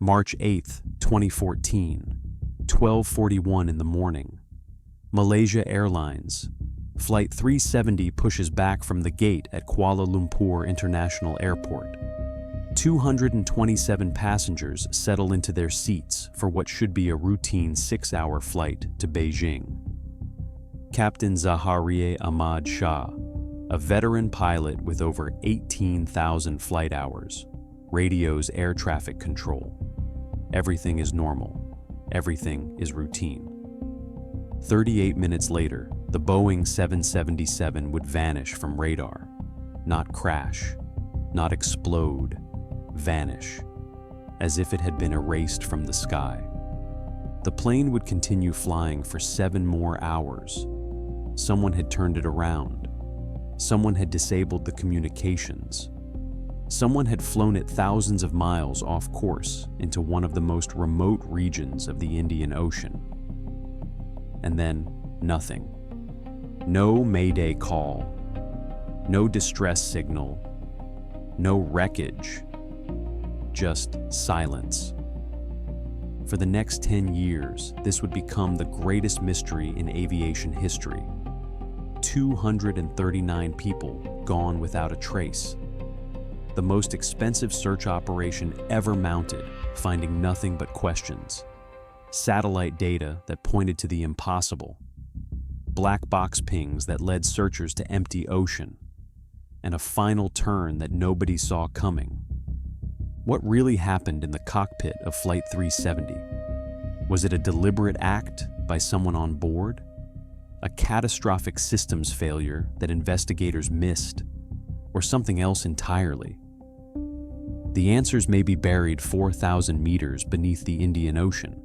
March 8, 2014, 12:41 in the morning. Malaysia Airlines Flight 370 pushes back from the gate at Kuala Lumpur International Airport. 227 passengers settle into their seats for what should be a routine 6-hour flight to Beijing. Captain Zaharieh Ahmad Shah, a veteran pilot with over 18,000 flight hours, radios air traffic control. Everything is normal. Everything is routine. 38 minutes later, the Boeing 777 would vanish from radar. Not crash, not explode, vanish, as if it had been erased from the sky. The plane would continue flying for 7 more hours. Someone had turned it around. Someone had disabled the communications. Someone had flown it thousands of miles off course into one of the most remote regions of the Indian Ocean. And then, nothing. No Mayday call. No distress signal. No wreckage. Just silence. For the next 10 years, this would become the greatest mystery in aviation history. 239 people gone without a trace. The most expensive search operation ever mounted, finding nothing but questions. Satellite data that pointed to the impossible. Black box pings that led searchers to empty ocean. And a final turn that nobody saw coming. What really happened in the cockpit of Flight 370? Was it a deliberate act by someone on board? A catastrophic systems failure that investigators missed? Or something else entirely? The answers may be buried 4,000 meters beneath the Indian Ocean.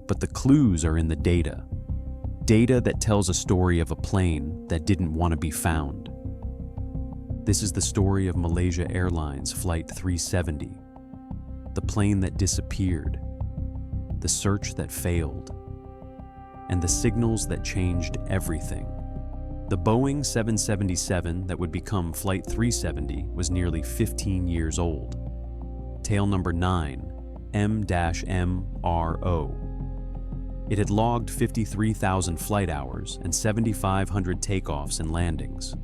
But the clues are in the data. Data that tells a story of a plane that didn't want to be found. This is the story of Malaysia Airlines Flight 370. The plane that disappeared. The search that failed. And the signals that changed everything. The Boeing 777 that would become Flight 370 was nearly 15 years old. Tale number 9, M-MRO. It had logged 53,000 flight hours and 7,500 takeoffs and landings.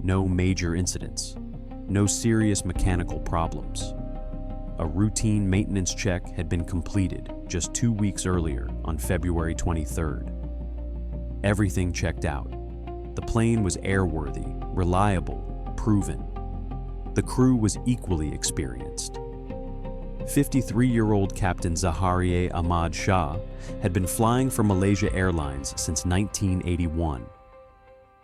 No major incidents. No serious mechanical problems. A routine maintenance check had been completed just 2 weeks earlier on February 23rd. Everything checked out. The plane was airworthy, reliable, proven. The crew was equally experienced. 53-year-old Captain Zaharieh Ahmad Shah had been flying for Malaysia Airlines since 1981.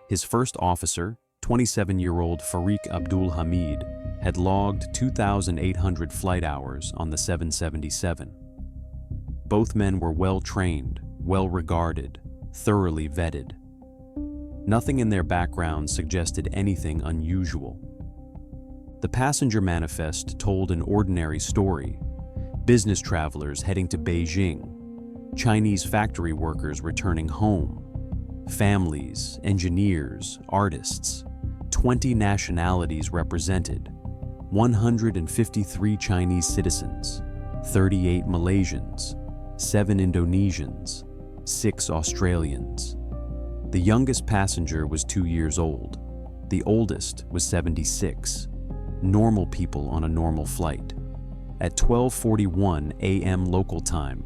His first officer, 27-year-old Farik Abdul Hamid, had logged 2,800 flight hours on the 777. Both men were well-trained, well-regarded, thoroughly vetted. Nothing in their background suggested anything unusual. The passenger manifest told an ordinary story. Business travelers heading to Beijing, Chinese factory workers returning home, families, engineers, artists, 20 nationalities represented, 153 Chinese citizens, 38 Malaysians, 7 Indonesians, 6 Australians. The youngest passenger was 2 years old. The oldest was 76. Normal people on a normal flight. At 12:41 a.m. local time,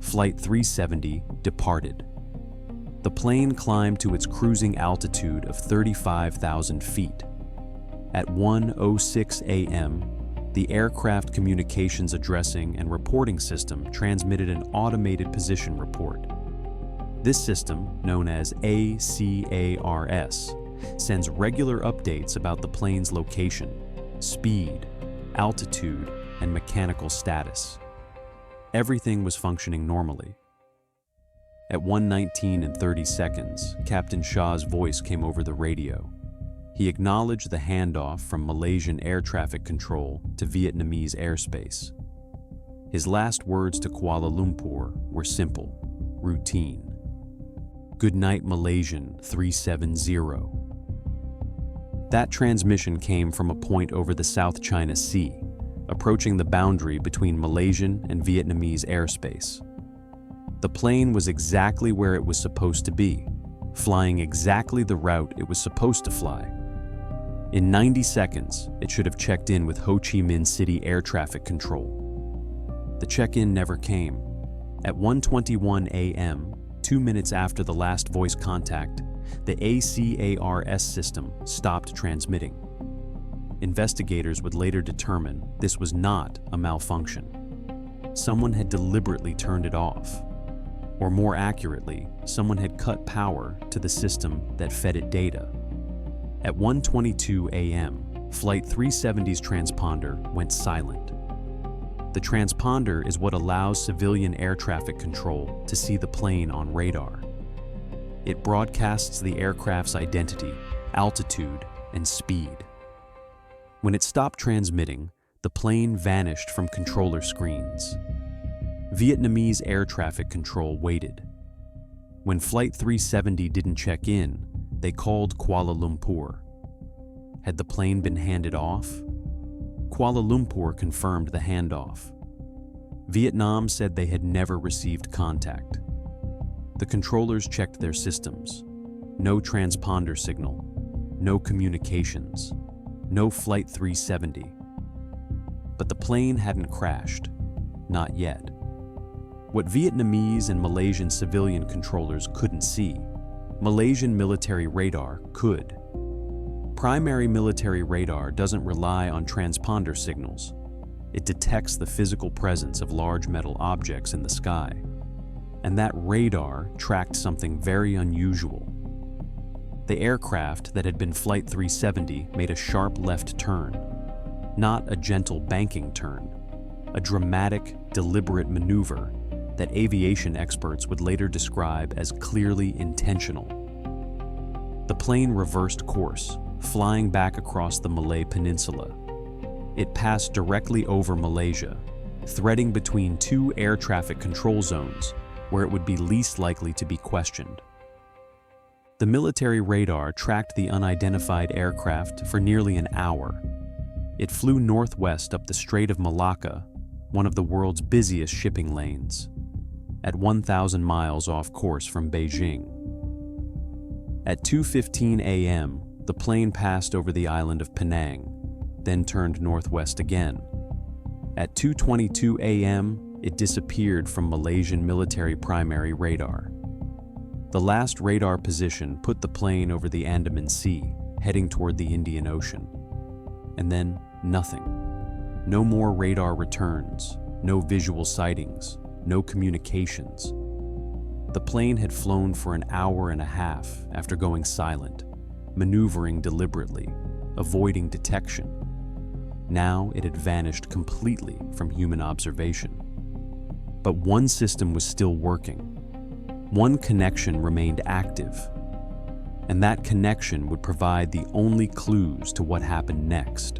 Flight 370 departed. The plane climbed to its cruising altitude of 35,000 feet. At 1:06 a.m., the aircraft communications addressing and reporting system transmitted an automated position report. This system, known as ACARS, sends regular updates about the plane's location, speed, altitude, and mechanical status. Everything was functioning normally. At 1:19:30, Captain Shah's voice came over the radio. He acknowledged the handoff from Malaysian air traffic control to Vietnamese airspace. His last words to Kuala Lumpur were simple, routine. Good night, Malaysian 370. That transmission came from a point over the South China Sea, approaching the boundary between Malaysian and Vietnamese airspace. The plane was exactly where it was supposed to be, flying exactly the route it was supposed to fly. In 90 seconds, it should have checked in with Ho Chi Minh City Air Traffic Control. The check-in never came. At 1:21 a.m., 2 minutes after the last voice contact, the ACARS system stopped transmitting. Investigators would later determine this was not a malfunction. Someone had deliberately turned it off. Or more accurately, someone had cut power to the system that fed it data. At 1:22 a.m., Flight 370's transponder went silent. The transponder is what allows civilian air traffic control to see the plane on radar. It broadcasts the aircraft's identity, altitude, and speed. When it stopped transmitting, the plane vanished from controller screens. Vietnamese air traffic control waited. When Flight 370 didn't check in, they called Kuala Lumpur. Had the plane been handed off? Kuala Lumpur confirmed the handoff. Vietnam said they had never received contact. The controllers checked their systems. No transponder signal, no communications, no Flight 370. But the plane hadn't crashed, not yet. What Vietnamese and Malaysian civilian controllers couldn't see, Malaysian military radar could. Primary military radar doesn't rely on transponder signals. It detects the physical presence of large metal objects in the sky. And that radar tracked something very unusual. The aircraft that had been Flight 370 made a sharp left turn. Not a gentle banking turn. A dramatic, deliberate maneuver that aviation experts would later describe as clearly intentional. The plane reversed course, flying back across the Malay Peninsula. It passed directly over Malaysia, threading between two air traffic control zones where it would be least likely to be questioned. The military radar tracked the unidentified aircraft for nearly an hour. It flew northwest up the Strait of Malacca, one of the world's busiest shipping lanes, at 1,000 miles off course from Beijing. At 2:15 a.m., the plane passed over the island of Penang, then turned northwest again. At 2:22 a.m., it disappeared from Malaysian military primary radar. The last radar position put the plane over the Andaman Sea, heading toward the Indian Ocean. And then nothing. No more radar returns, no visual sightings, no communications. The plane had flown for an hour and a half after going silent, maneuvering deliberately, avoiding detection. Now it had vanished completely from human observation. But one system was still working. One connection remained active. And that connection would provide the only clues to what happened next.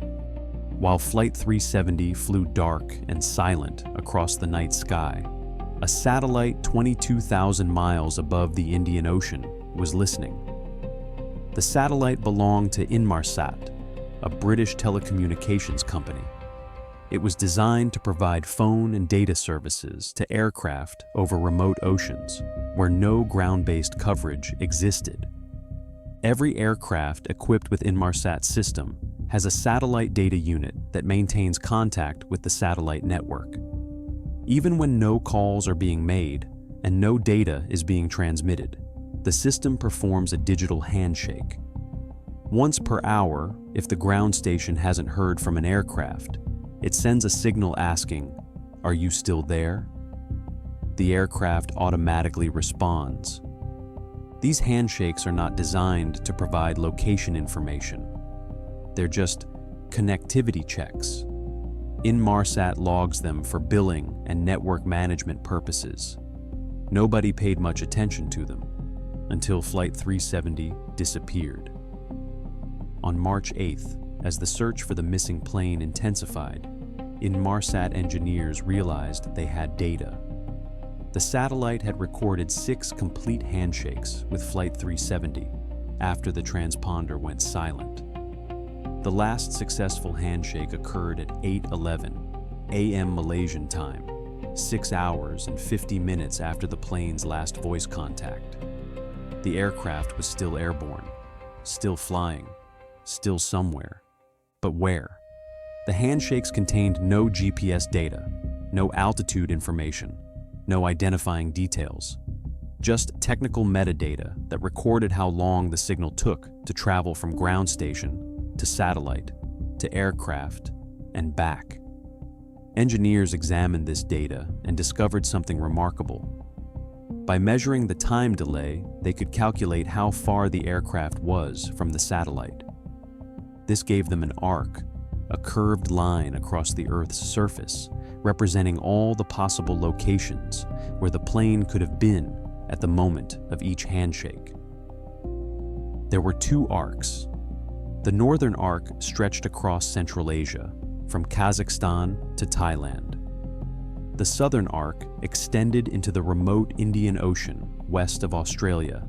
While Flight 370 flew dark and silent across the night sky, a satellite 22,000 miles above the Indian Ocean was listening. The satellite belonged to Inmarsat, a British telecommunications company. It was designed to provide phone and data services to aircraft over remote oceans where no ground-based coverage existed. Every aircraft equipped with Inmarsat's system has a satellite data unit that maintains contact with the satellite network. Even when no calls are being made and no data is being transmitted, the system performs a digital handshake. Once per hour, if the ground station hasn't heard from an aircraft, it sends a signal asking, "Are you still there?" The aircraft automatically responds. These handshakes are not designed to provide location information. They're just connectivity checks. Inmarsat logs them for billing and network management purposes. Nobody paid much attention to them until Flight 370 disappeared. On March 8th, as the search for the missing plane intensified, Inmarsat engineers realized they had data. The satellite had recorded 6 complete handshakes with Flight 370 after the transponder went silent. The last successful handshake occurred at 8:11 a.m. Malaysian time, 6 hours and 50 minutes after the plane's last voice contact. The aircraft was still airborne, still flying, still somewhere. But where? The handshakes contained no GPS data, no altitude information, no identifying details, just technical metadata that recorded how long the signal took to travel from ground station to satellite to aircraft and back. Engineers examined this data and discovered something remarkable. By measuring the time delay, they could calculate how far the aircraft was from the satellite. This gave them an arc, a curved line across the Earth's surface, representing all the possible locations where the plane could have been at the moment of each handshake. There were two arcs. The northern arc stretched across Central Asia, from Kazakhstan to Thailand. The southern arc extended into the remote Indian Ocean west of Australia.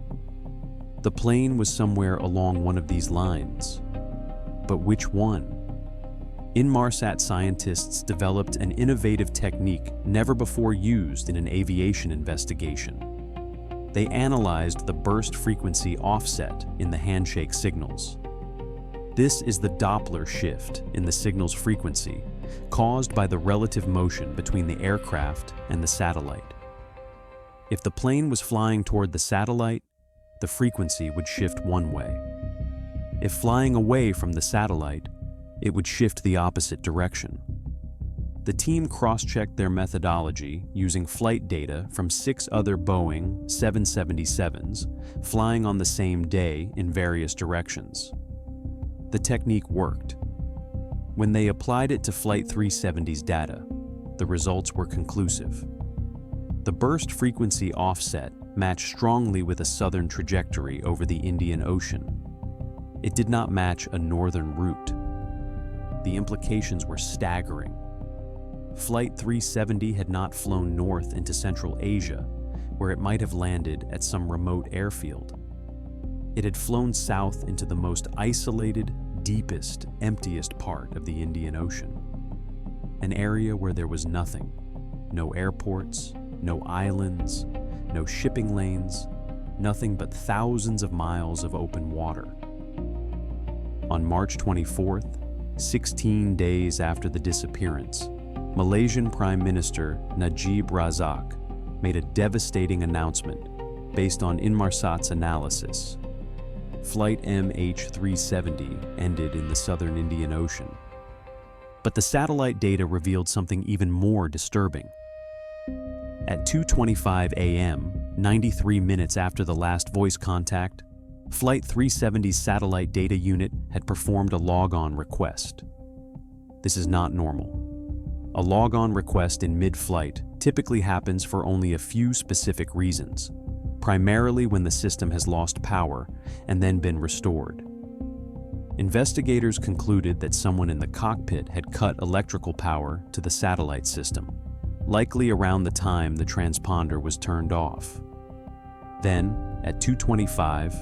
The plane was somewhere along one of these lines. But which one? Inmarsat scientists developed an innovative technique never before used in an aviation investigation. They analyzed the burst frequency offset in the handshake signals. This is the Doppler shift in the signal's frequency, caused by the relative motion between the aircraft and the satellite. If the plane was flying toward the satellite, the frequency would shift one way. If flying away from the satellite, it would shift the opposite direction. The team cross-checked their methodology using flight data from 6 other Boeing 777's flying on the same day in various directions. The technique worked. When they applied it to Flight 370's data, the results were conclusive. The burst frequency offset matched strongly with a southern trajectory over the Indian Ocean. It did not match a northern route. The implications were staggering. Flight 370 had not flown north into Central Asia, where it might have landed at some remote airfield. It had flown south into the most isolated, deepest, emptiest part of the Indian Ocean. An area where there was nothing. No airports, no islands, no shipping lanes, nothing but thousands of miles of open water. On March 24th, 16 days after the disappearance, Malaysian Prime Minister Najib Razak made a devastating announcement based on Inmarsat's analysis. Flight MH370 ended in the southern Indian Ocean. But the satellite data revealed something even more disturbing. At 2:25 a.m., 93 minutes after the last voice contact, Flight 370's satellite data unit had performed a log-on request. This is not normal. A log-on request in mid-flight typically happens for only a few specific reasons, primarily when the system has lost power and then been restored. Investigators concluded that someone in the cockpit had cut electrical power to the satellite system, likely around the time the transponder was turned off. Then, at 2:25,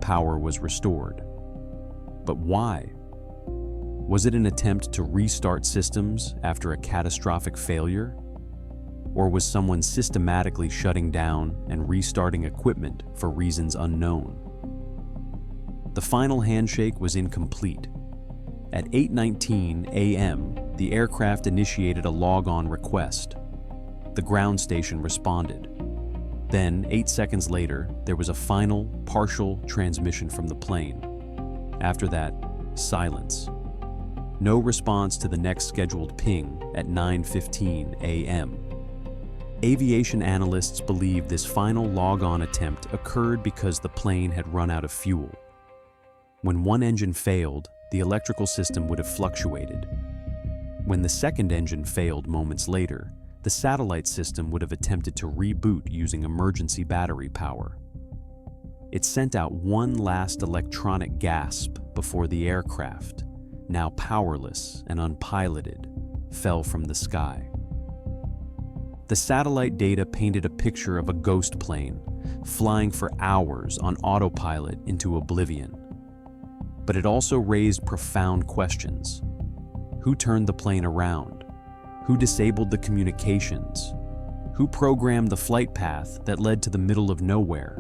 power was restored. But why? Was it an attempt to restart systems after a catastrophic failure? Or was someone systematically shutting down and restarting equipment for reasons unknown? The final handshake was incomplete. At 8:19 a.m., the aircraft initiated a log-on request. The ground station responded. Then, 8 seconds later, there was a final, partial transmission from the plane. After that, silence. No response to the next scheduled ping at 9:15 a.m. Aviation analysts believe this final log-on attempt occurred because the plane had run out of fuel. When one engine failed, the electrical system would have fluctuated. When the second engine failed moments later, the satellite system would have attempted to reboot using emergency battery power. It sent out one last electronic gasp before the aircraft, now powerless and unpiloted, fell from the sky. The satellite data painted a picture of a ghost plane, flying for hours on autopilot into oblivion. But it also raised profound questions. Who turned the plane around? Who disabled the communications? Who programmed the flight path that led to the middle of nowhere?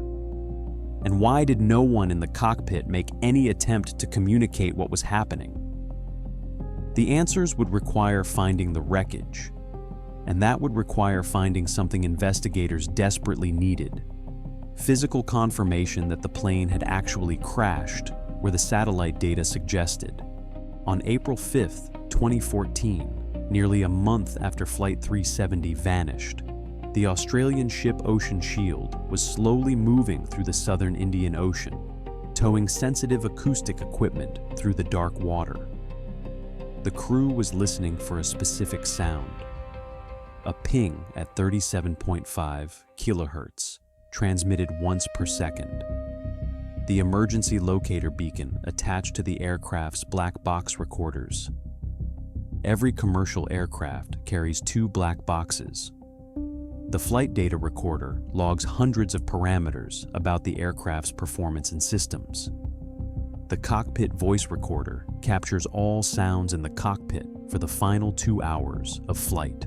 And why did no one in the cockpit make any attempt to communicate what was happening? The answers would require finding the wreckage, and that would require finding something investigators desperately needed: physical confirmation that the plane had actually crashed where the satellite data suggested. On April 5, 2014, nearly a month after Flight 370 vanished, the Australian ship Ocean Shield was slowly moving through the southern Indian Ocean, towing sensitive acoustic equipment through the dark water. The crew was listening for a specific sound. A ping at 37.5 kilohertz, transmitted once per second. The emergency locator beacon attached to the aircraft's black box recorders. Every commercial aircraft carries 2 black boxes. The flight data recorder logs hundreds of parameters about the aircraft's performance and systems. The cockpit voice recorder captures all sounds in the cockpit for the final 2 hours of flight.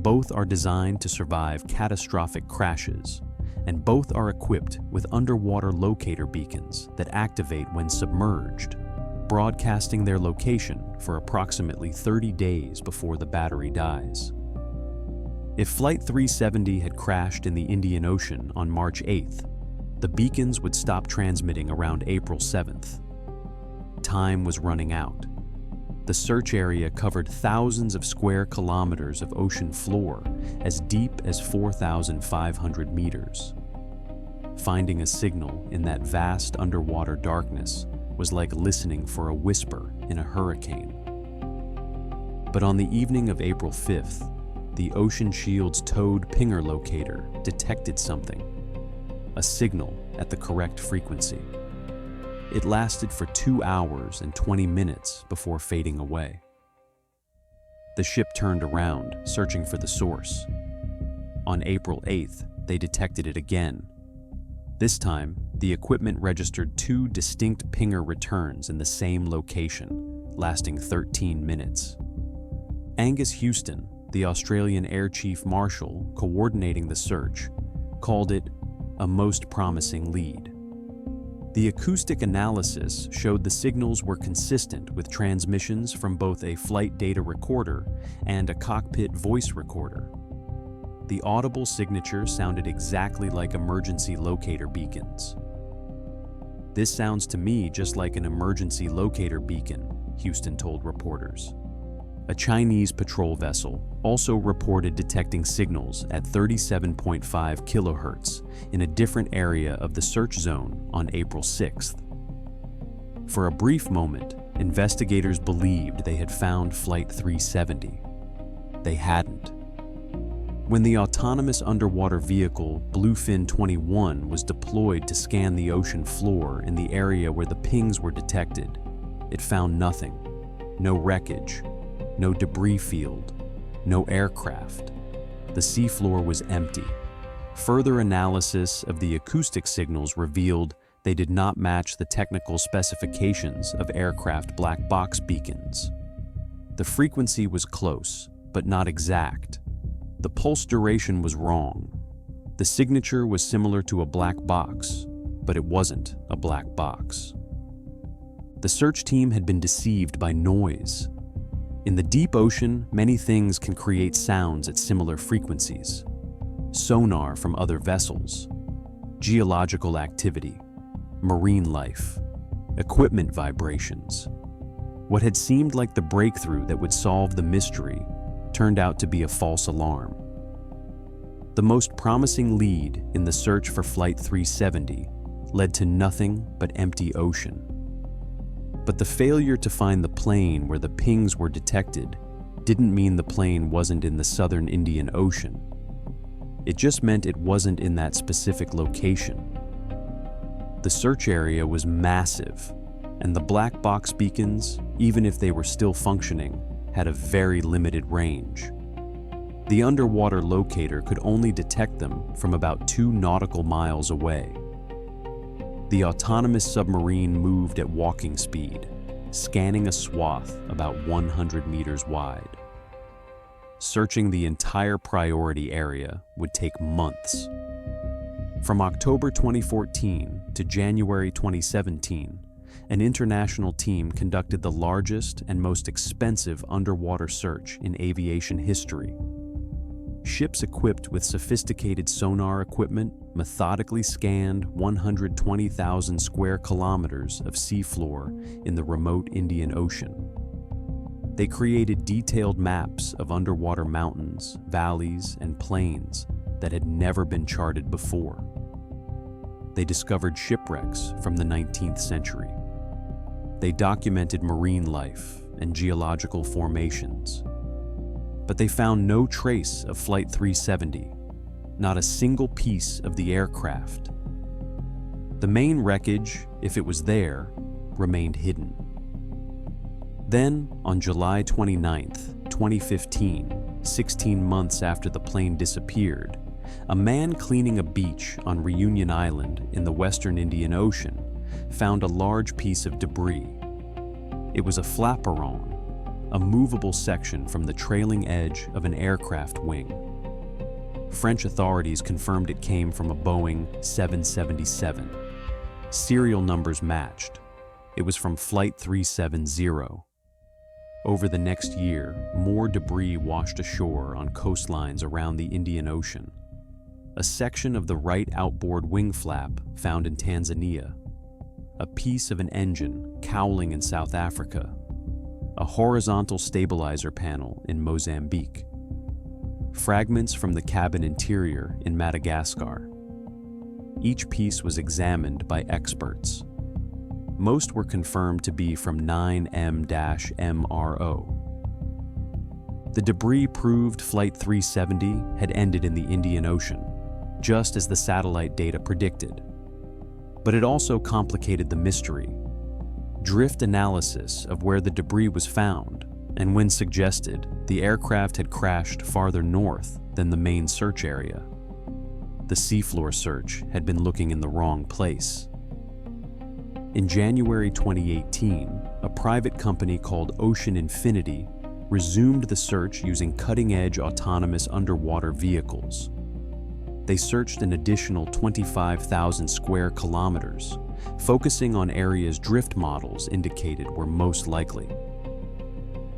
Both are designed to survive catastrophic crashes, and both are equipped with underwater locator beacons that activate when submerged, broadcasting their location for approximately 30 days before the battery dies. If Flight 370 had crashed in the Indian Ocean on March 8th, the beacons would stop transmitting around April 7th. Time was running out. The search area covered thousands of square kilometers of ocean floor as deep as 4,500 meters. Finding a signal in that vast underwater darkness was like listening for a whisper in a hurricane. But on the evening of April 5th, the Ocean Shield's towed pinger locator detected something, a signal at the correct frequency. It lasted for 2 hours and 20 minutes before fading away. The ship turned around, searching for the source. On April 8th, they detected it again. This time, the equipment registered 2 distinct pinger returns in the same location, lasting 13 minutes. Angus Houston, the Australian Air Chief Marshal coordinating the search, called it a most promising lead. The acoustic analysis showed the signals were consistent with transmissions from both a flight data recorder and a cockpit voice recorder. The audible signature sounded exactly like emergency locator beacons. "This sounds to me just like an emergency locator beacon," Houston told reporters. A Chinese patrol vessel also reported detecting signals at 37.5 kilohertz in a different area of the search zone on April 6th. For a brief moment, investigators believed they had found Flight 370. They hadn't. When the autonomous underwater vehicle Bluefin 21 was deployed to scan the ocean floor in the area where the pings were detected, it found nothing. No wreckage, no debris field, no aircraft. The seafloor was empty. Further analysis of the acoustic signals revealed they did not match the technical specifications of aircraft black box beacons. The frequency was close, but not exact. The pulse duration was wrong. The signature was similar to a black box, but it wasn't a black box. The search team had been deceived by noise. In the deep ocean, many things can create sounds at similar frequencies. Sonar from other vessels, geological activity, marine life, equipment vibrations. What had seemed like the breakthrough that would solve the mystery turned out to be a false alarm. The most promising lead in the search for Flight 370 led to nothing but empty ocean. But the failure to find the plane where the pings were detected didn't mean the plane wasn't in the southern Indian Ocean. It just meant it wasn't in that specific location. The search area was massive, and the black box beacons, even if they were still functioning, had a very limited range. The underwater locator could only detect them from about 2 nautical miles away. The autonomous submarine moved at walking speed, scanning a swath about 100 meters wide. Searching the entire priority area would take months. From October 2014 to January 2017, an international team conducted the largest and most expensive underwater search in aviation history. Ships equipped with sophisticated sonar equipment methodically scanned 120,000 square kilometers of seafloor in the remote Indian Ocean. They created detailed maps of underwater mountains, valleys, and plains that had never been charted before. They discovered shipwrecks from the 19th century. They documented marine life and geological formations. But they found no trace of Flight 370, not a single piece of the aircraft. The main wreckage, if it was there, remained hidden. Then, on July 29, 2015, 16 months after the plane disappeared, a man cleaning a beach on Reunion Island in the western Indian Ocean found a large piece of debris. It was a flaperon, a movable section from the trailing edge of an aircraft wing. French authorities confirmed it came from a Boeing 777. Serial numbers matched. It was from Flight 370. Over the next year, more debris washed ashore on coastlines around the Indian Ocean. A section of the right outboard wing flap found in Tanzania, a piece of an engine cowling in South Africa, a horizontal stabilizer panel in Mozambique, fragments from the cabin interior in Madagascar. Each piece was examined by experts. Most were confirmed to be from 9M-MRO. The debris proved Flight 370 had ended in the Indian Ocean, just as the satellite data predicted. But it also complicated the mystery. Drift analysis of where the debris was found, and when suggested, the aircraft had crashed farther north than the main search area. The seafloor search had been looking in the wrong place. In January 2018, a private company called Ocean Infinity resumed the search using cutting-edge autonomous underwater vehicles. They searched an additional 25,000 square kilometers, focusing on areas drift models indicated were most likely.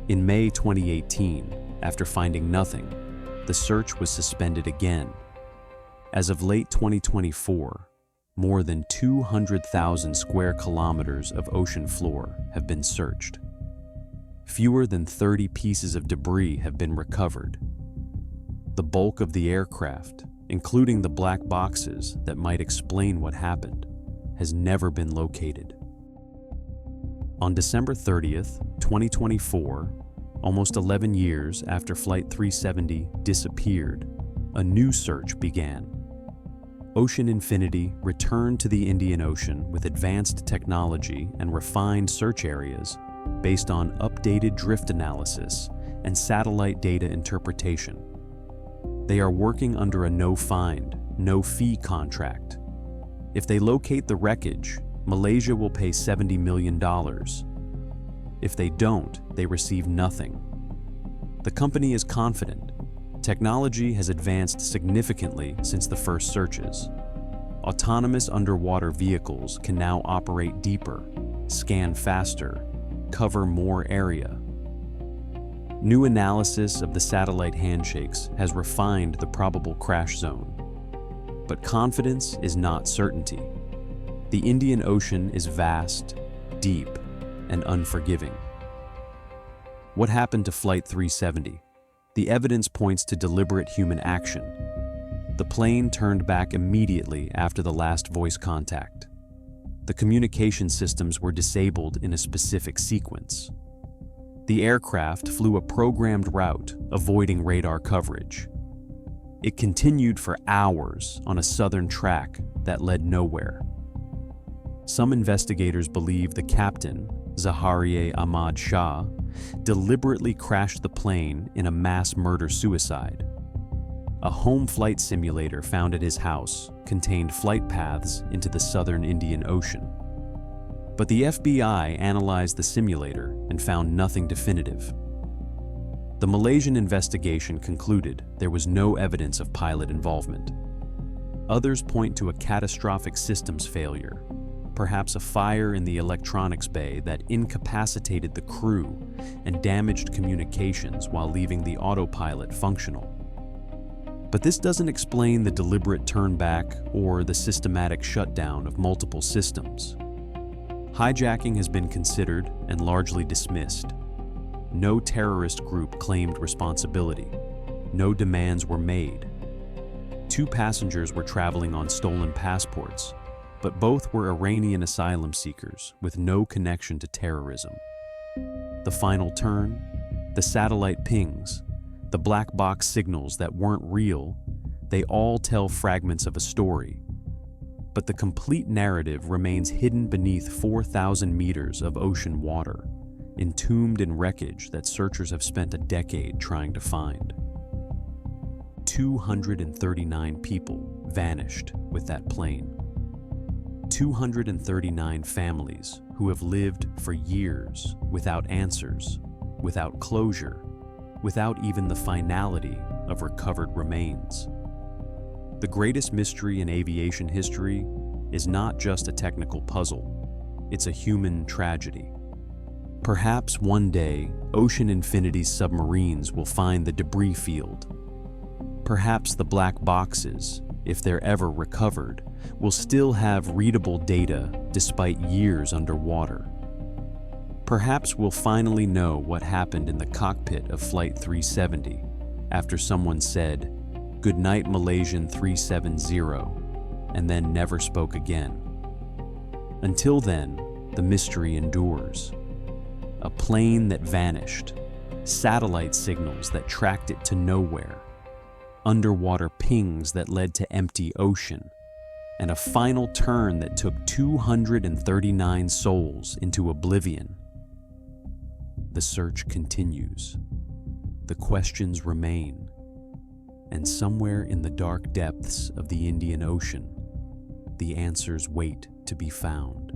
In May 2018, after finding nothing, the search was suspended again. As of late 2024, more than 200,000 square kilometers of ocean floor have been searched. Fewer than 30 pieces of debris have been recovered. The bulk of the aircraft, including the black boxes that might explain what happened, has never been located. On December 30th, 2024, almost 11 years after Flight 370 disappeared, a new search began. Ocean Infinity returned to the Indian Ocean with advanced technology and refined search areas based on updated drift analysis and satellite data interpretation. They are working under a no-find, no-fee contract. If they locate the wreckage, Malaysia will pay $70 million. If they don't, they receive nothing. The company is confident. Technology has advanced significantly since the first searches. Autonomous underwater vehicles can now operate deeper, scan faster, cover more area. New analysis of the satellite handshakes has refined the probable crash zone. But confidence is not certainty. The Indian Ocean is vast, deep, and unforgiving. What happened to Flight 370? The evidence points to deliberate human action. The plane turned back immediately after the last voice contact. The communication systems were disabled in a specific sequence. The aircraft flew a programmed route, avoiding radar coverage. It continued for hours on a southern track that led nowhere. Some investigators believe the captain, Zaharie Ahmad Shah, deliberately crashed the plane in a mass murder-suicide. A home flight simulator found at his house contained flight paths into the southern Indian Ocean. But the FBI analyzed the simulator and found nothing definitive. The Malaysian investigation concluded there was no evidence of pilot involvement. Others point to a catastrophic systems failure, perhaps a fire in the electronics bay that incapacitated the crew and damaged communications while leaving the autopilot functional. But this doesn't explain the deliberate turnback or the systematic shutdown of multiple systems. Hijacking has been considered and largely dismissed. No terrorist group claimed responsibility. No demands were made. 2 passengers were traveling on stolen passports, but both were Iranian asylum seekers with no connection to terrorism. The final turn, the satellite pings, the black box signals that weren't real, they all tell fragments of a story. But the complete narrative remains hidden beneath 4,000 meters of ocean water, entombed in wreckage that searchers have spent a decade trying to find. 239 people vanished with that plane. 239 families who have lived for years without answers, without closure, without even the finality of recovered remains. The greatest mystery in aviation history is not just a technical puzzle, it's a human tragedy. Perhaps one day, Ocean Infinity's submarines will find the debris field. Perhaps the black boxes, if they're ever recovered, will still have readable data despite years underwater. Perhaps we'll finally know what happened in the cockpit of Flight 370 after someone said, "Good night, Malaysian 370," and then never spoke again. Until then, the mystery endures. A plane that vanished, satellite signals that tracked it to nowhere, underwater pings that led to empty ocean, and a final turn that took 239 souls into oblivion. The search continues. The questions remain. And somewhere in the dark depths of the Indian Ocean, the answers wait to be found.